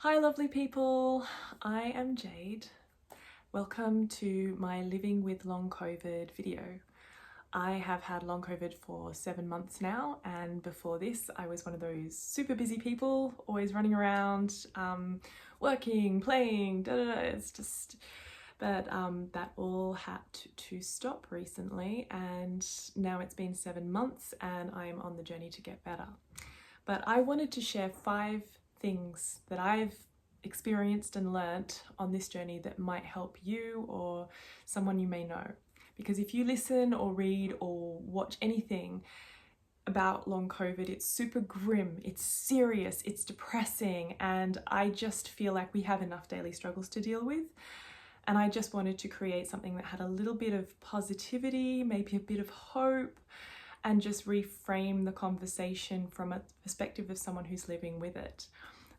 Hi lovely people, I am Jade. Welcome to my Living with Long COVID video. I have had long COVID for 7 months now, and before this I was one of those super busy people, always running around, working, playing, it's just, but that all had to stop recently, and now it's been 7 months and I'm on the journey to get better. But I wanted to share 5 things that I've experienced and learnt on this journey that might help you or someone you may know. Because if you listen or read or watch anything about long COVID, it's super grim, it's serious, it's depressing, and I just feel like we have enough daily struggles to deal with. And I just wanted to create something that had a little bit of positivity, maybe a bit of hope, and just reframe the conversation from a perspective of someone who's living with it.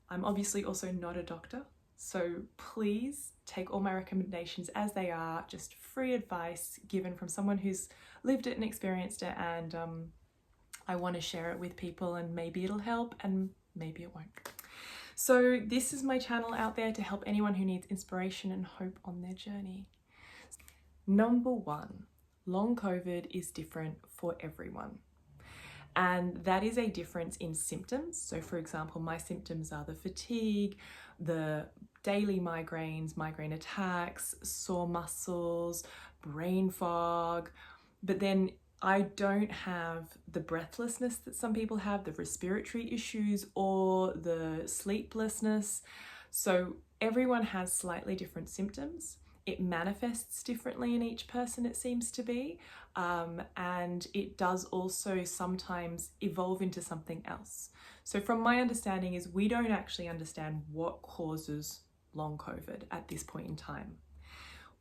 I'm obviously also not a doctor, so please take all my recommendations as they are, just free advice given from someone who's lived it and experienced it, and I want to share it with people, and maybe it'll help and maybe it won't. So this is my channel out there to help anyone who needs inspiration and hope on their journey. Number 1. Long COVID is different for everyone. And that is a difference in symptoms. So for example, my symptoms are the fatigue, the daily migraines, migraine attacks, sore muscles, brain fog. But then I don't have the breathlessness that some people have, the respiratory issues, or the sleeplessness. So everyone has slightly different symptoms. It manifests differently in each person, it seems to be, and it does also sometimes evolve into something else. So from my understanding is we don't actually understand what causes long COVID at this point in time.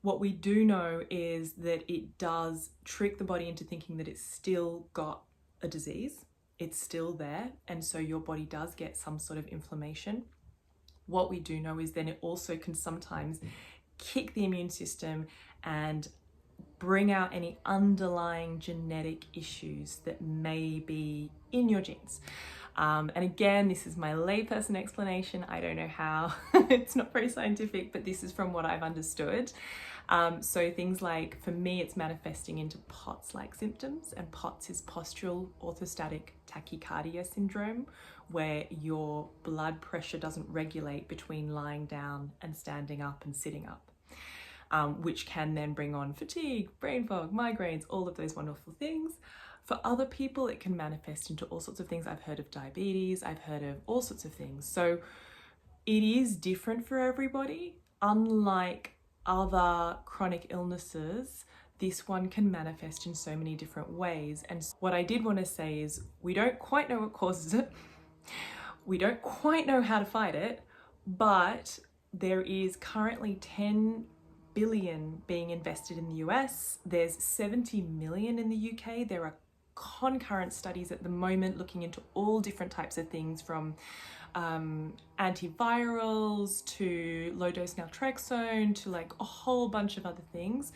What we do know is that it does trick the body into thinking that it's still got a disease, it's still there, and so your body does get some sort of inflammation. What we do know is then it also can sometimes kick the immune system and bring out any underlying genetic issues that may be in your genes. And again, this is my layperson explanation. I don't know how, it's not very scientific, but this is from what I've understood. So things like, for me, it's manifesting into POTS-like symptoms, and POTS is postural orthostatic tachycardia syndrome, where your blood pressure doesn't regulate between lying down and standing up and sitting up, which can then bring on fatigue, brain fog, migraines, all of those wonderful things. For other people, it can manifest into all sorts of things. I've heard of diabetes, I've heard of all sorts of things. So it is different for everybody. Unlike other chronic illnesses, this one can manifest in so many different ways. And what I did want to say is we don't quite know what causes it. We don't quite know how to fight it, but there is currently 10 billion being invested in the US. There's 70 million in the UK. There are concurrent studies at the moment looking into all different types of things, from antivirals to low dose naltrexone to like a whole bunch of other things.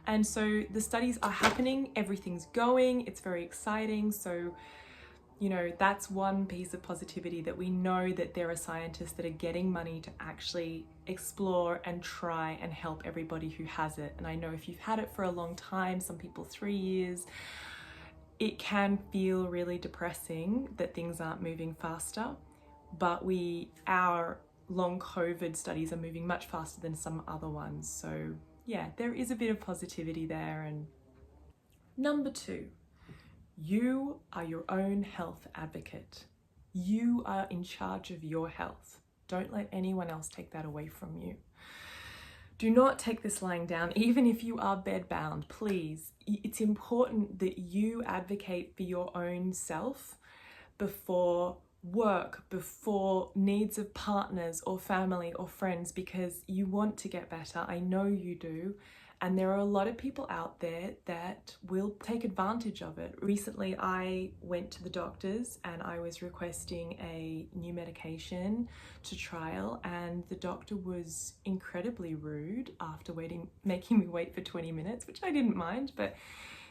And so the studies are happening, everything's going, it's very exciting. So, you know, that's one piece of positivity, that we know that there are scientists that are getting money to actually explore and try and help everybody who has it. And I know if you've had it for a long time, some people 3 years, it can feel really depressing that things aren't moving faster. But our long COVID studies are moving much faster than some other ones. So yeah, there is a bit of positivity there. And number 2, you are your own health advocate. You are in charge of your health. Don't let anyone else take that away from you. Do not take this lying down, even if you are bedbound, please. It's important that you advocate for your own self before work, before needs of partners or family or friends, because you want to get better. I know you do. And there are a lot of people out there that will take advantage of it. Recently, I went to the doctors and I was requesting a new medication to trial, and the doctor was incredibly rude after making me wait for 20 minutes, which I didn't mind, but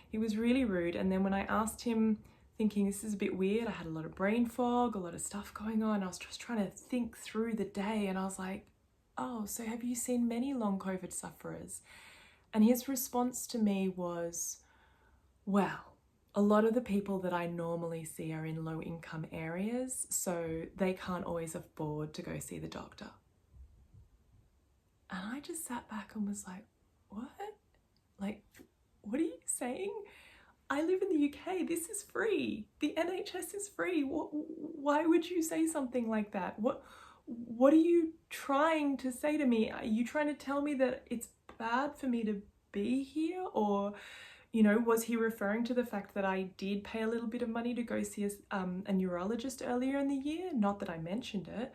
he was really rude. And then when I asked him thinking this is a bit weird. I had a lot of brain fog, a lot of stuff going on. I was just trying to think through the day, and I was like, oh, so have you seen many long COVID sufferers? And his response to me was, well, a lot of the people that I normally see are in low income areas, so they can't always afford to go see the doctor. And I just sat back and was like, what? Like, what are you saying? I live in the UK. This is free. The NHS is free. Why would you say something like that? What are you trying to say to me? Are you trying to tell me that it's bad for me to be here? Or, you know, was he referring to the fact that I did pay a little bit of money to go see a neurologist earlier in the year? Not that I mentioned it.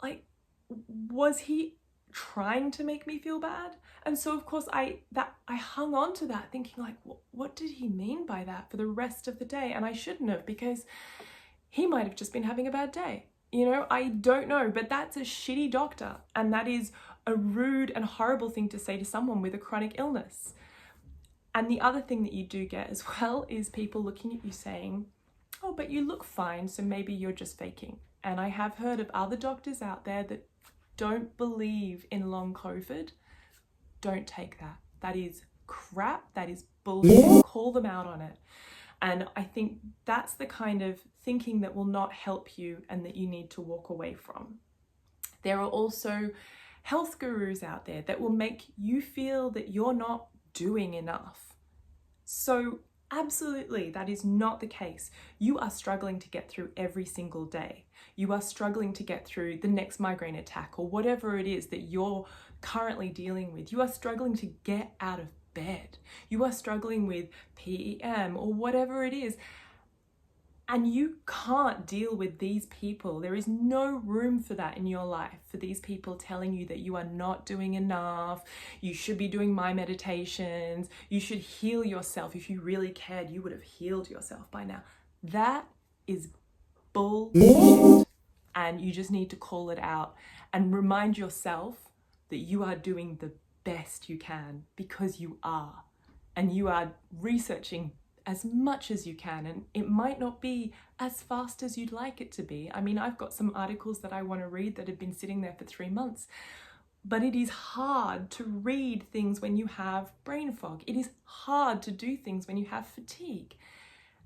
Like, was he trying to make me feel bad? And so of course I hung on to that thinking like, what did he mean by that for the rest of the day? And I shouldn't have, because he might have just been having a bad day. You know, I don't know, but that's a shitty doctor, and that is a rude and horrible thing to say to someone with a chronic illness. And the other thing that you do get as well is people looking at you saying, oh, but you look fine, so maybe you're just faking. And I have heard of other doctors out there that don't believe in long COVID. Don't take that. That is crap. That is bullshit. Call them out on it. And I think that's the kind of thinking that will not help you and that you need to walk away from. There are also health gurus out there that will make you feel that you're not doing enough. So absolutely, that is not the case. You are struggling to get through every single day. You are struggling to get through the next migraine attack or whatever it is that you're currently dealing with. You are struggling to get out of bed. You are struggling with PEM or whatever it is. And you can't deal with these people. There is no room for that in your life, for these people telling you that you are not doing enough, you should be doing my meditations, you should heal yourself. If you really cared, you would have healed yourself by now. That is bullshit. And you just need to call it out and remind yourself that you are doing the best you can, because you are. And you are researching as much as you can, and it might not be as fast as you'd like it to be. I mean, I've got some articles that I want to read that have been sitting there for 3 months, but it is hard to read things when you have brain fog. It is hard to do things when you have fatigue.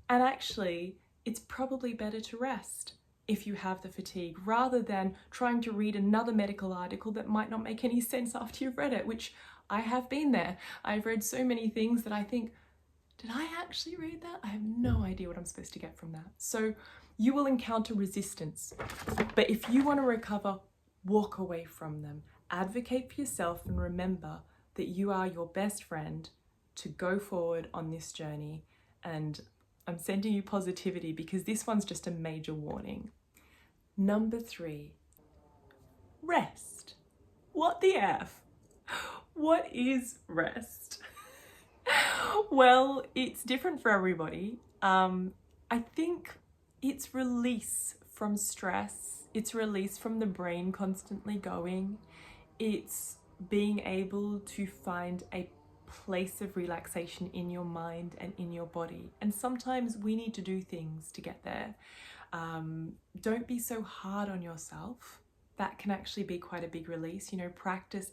And actually, it's probably better to rest if you have the fatigue, rather than trying to read another medical article that might not make any sense after you've read it, which I have been there. I've read so many things that I think, did I actually read that? I have no idea what I'm supposed to get from that. So you will encounter resistance, but if you want to recover, walk away from them. Advocate for yourself and remember that you are your best friend to go forward on this journey. And I'm sending you positivity because this one's just a major warning. Number 3, rest. What the F? What is rest? Well, it's different for everybody. I think it's release from stress. It's release from the brain constantly going. It's being able to find a place of relaxation in your mind and in your body. And sometimes we need to do things to get there. Don't be so hard on yourself. That can actually be quite a big release. You know,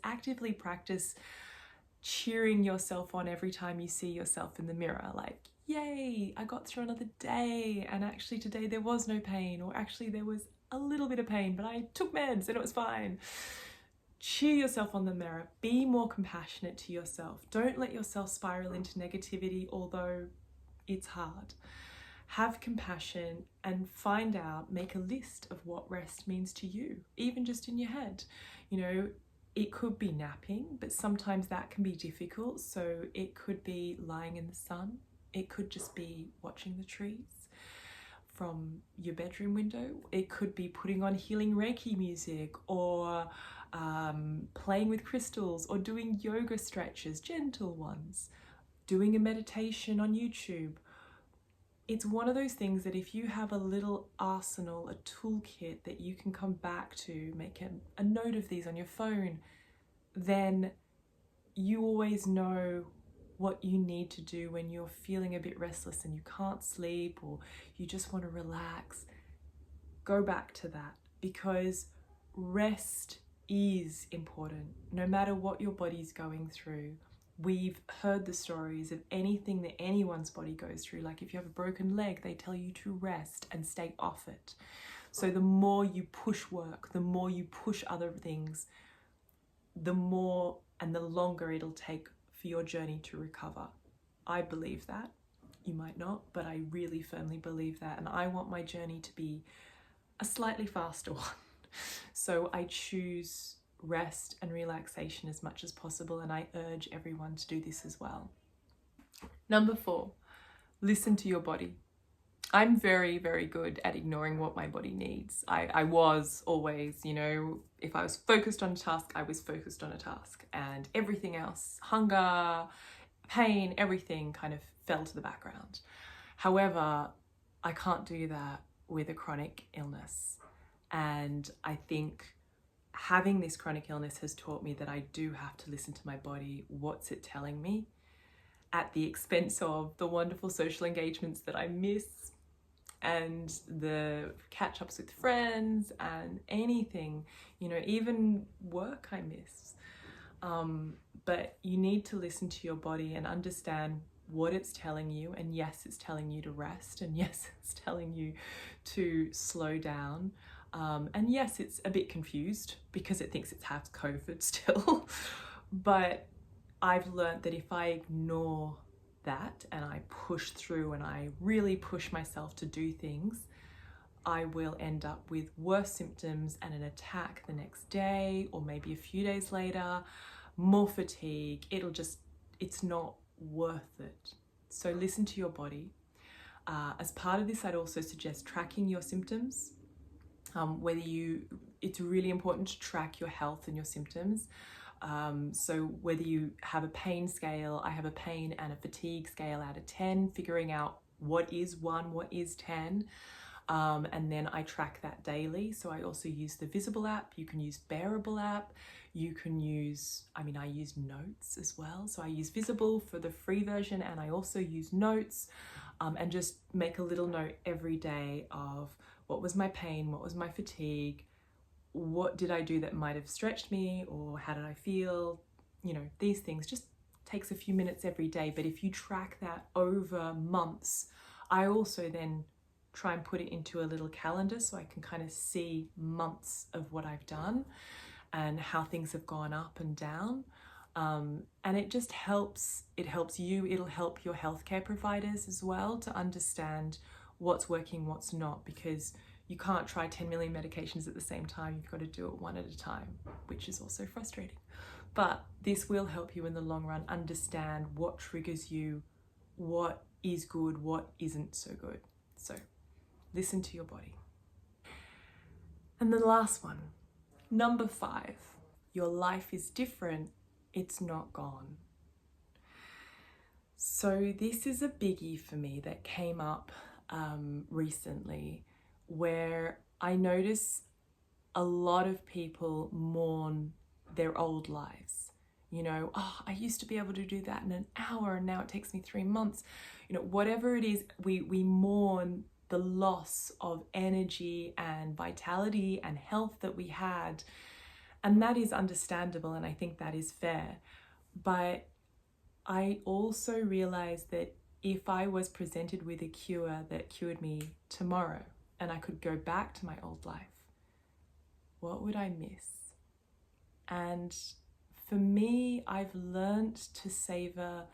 actively practice cheering yourself on every time you see yourself in the mirror, like, yay, I got through another day, and actually today there was no pain, or actually there was a little bit of pain, but I took meds and it was fine. Cheer yourself on the mirror. Be more compassionate to yourself. Don't let yourself spiral into negativity, although it's hard. Have compassion and find out, make a list of what rest means to you, even just in your head. You know, it could be napping, but sometimes that can be difficult. So it could be lying in the sun. It could just be watching the trees from your bedroom window. It could be putting on healing Reiki music, or playing with crystals, or doing yoga stretches, gentle ones, doing a meditation on YouTube. It's one of those things that if you have a little arsenal, a toolkit that you can come back to, make a note of these on your phone, then you always know what you need to do when you're feeling a bit restless and you can't sleep or you just want to relax. Go back to that, because rest is important no matter what your body's going through. We've heard the stories of anything that anyone's body goes through. Like if you have a broken leg, they tell you to rest and stay off it. So the more you push work, the more you push other things, the more and the longer it'll take for your journey to recover. I believe that. You might not, but I really firmly believe that. And I want my journey to be a slightly faster one. So I choose rest and relaxation as much as possible, and I urge everyone to do this as well. Number 4, listen to your body. I'm very, very good at ignoring what my body needs. I was always, if I was focused on a task, I was focused on a task, and everything else, hunger, pain, everything kind of fell to the background. However, I can't do that with a chronic illness. And I think having this chronic illness has taught me that I do have to listen to my body. What's it telling me? At the expense of the wonderful social engagements that I miss and the catch-ups with friends and anything, even work I miss. But you need to listen to your body and understand what it's telling you. And yes, it's telling you to rest. And yes, it's telling you to slow down. And yes, it's a bit confused because it thinks it has COVID still. But I've learned that if I ignore that and I push through and I really push myself to do things, I will end up with worse symptoms and an attack the next day or maybe a few days later, more fatigue. It's not worth it. So listen to your body. As part of this, I'd also suggest tracking your symptoms. It's really important to track your health and your symptoms. So whether you have a pain scale, I have a pain and a fatigue scale out of 10, figuring out what is 1, what is 10. And then I track that daily. So I also use the Visible app. You can use Bearable app. You can use, I use Notes as well. So I use Visible for the free version, and I also use Notes, and just make a little note every day of what was my pain, what was my fatigue, what did I do that might have stretched me, or how did I feel? These things just takes a few minutes every day. But if you track that over months, I also then try and put it into a little calendar so I can kind of see months of what I've done and how things have gone up and down. And it just helps. It helps you. It'll help your healthcare providers as well to understand what's working, what's not, because you can't try 10 million medications at the same time. You've got to do it one at a time, which is also frustrating. But this will help you in the long run understand what triggers you, what is good, what isn't so good. So listen to your body. And the last one, number 5, your life is different, it's not gone. So this is a biggie for me that came up recently, where I notice a lot of people mourn their old lives. I used to be able to do that in an hour and now it takes me 3 months. Whatever it is, we mourn the loss of energy and vitality and health that we had. And that is understandable, and I think that is fair. But I also realized that if I was presented with a cure that cured me tomorrow and I could go back to my old life, what would I miss? And for me, I've learned to savor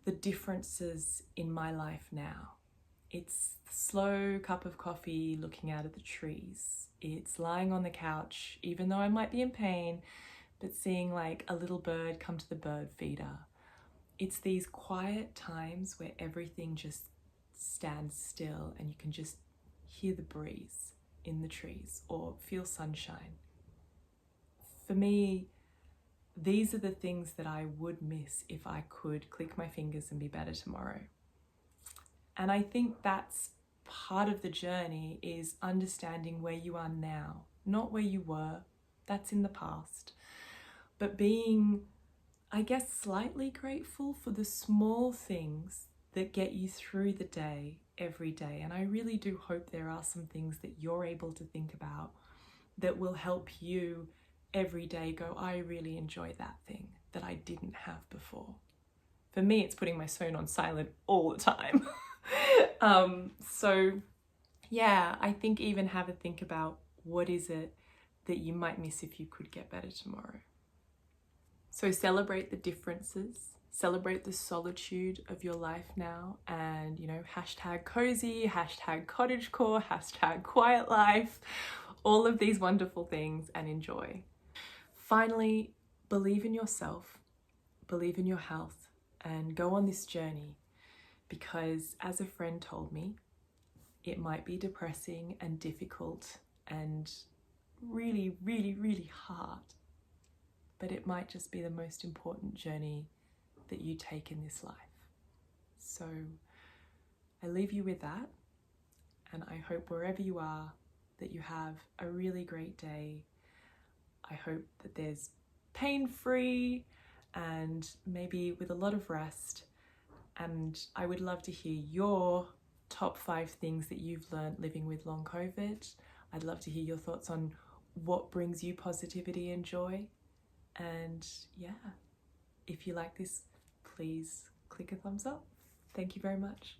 the differences in my life now. It's the slow cup of coffee looking out at the trees. It's lying on the couch, even though I might be in pain, but seeing like a little bird come to the bird feeder. It's these quiet times where everything just stands still and you can just hear the breeze in the trees or feel sunshine. For me, these are the things that I would miss if I could click my fingers and be better tomorrow. And I think that's part of the journey, is understanding where you are now, not where you were. That's in the past. But being I guess, slightly grateful for the small things that get you through the day every day. And I really do hope there are some things that you're able to think about that will help you every day go, I really enjoy that thing that I didn't have before. For me, it's putting my phone on silent all the time. So yeah, I think even have a think about what is it that you might miss if you could get better tomorrow. So celebrate the differences, celebrate the solitude of your life now, and hashtag cozy, hashtag cottagecore, hashtag quiet life, all of these wonderful things, and enjoy. Finally, believe in yourself, believe in your health, and go on this journey, because as a friend told me, it might be depressing and difficult and really, really, really hard, but it might just be the most important journey that you take in this life. So I leave you with that, and I hope wherever you are that you have a really great day. I hope that there's pain-free and maybe with a lot of rest, and I would love to hear your top 5 things that you've learned living with long COVID. I'd love to hear your thoughts on what brings you positivity and joy. And yeah, if you like this, please click a thumbs up. Thank you very much.